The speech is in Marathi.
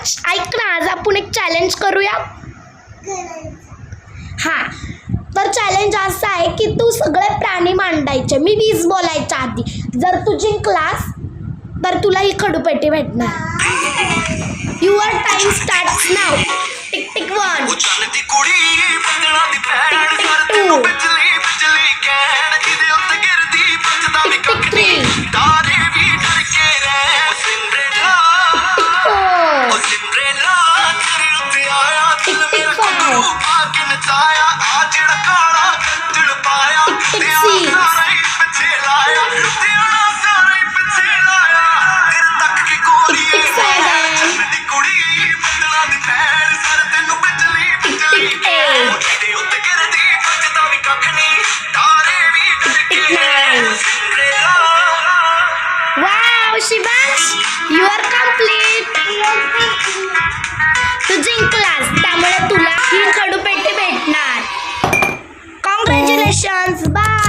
शिवांश ऐक ना, आज आपण एक चॅलेंज करूया. हां, तर चॅलेंज असं आहे की तू सगळे प्राणी मांडायचे, मी 20 बोलायच्या आधी. जर तू जिंकलास तर तुला ही खडूपेटी भेटणार. Your time starts now. Tick tick 1, tick tick 2, tick tick 3, tick 4, tick tick 5, tick tick 6, tick tick 7, tick tick 8, tick tick 9. Wow Shivansh, you are complete. तू जिंकलास, त्यामुळे तुला ही खडूपेटी भेटणार. कॉंग्रॅच्युलेशन्स. बाय.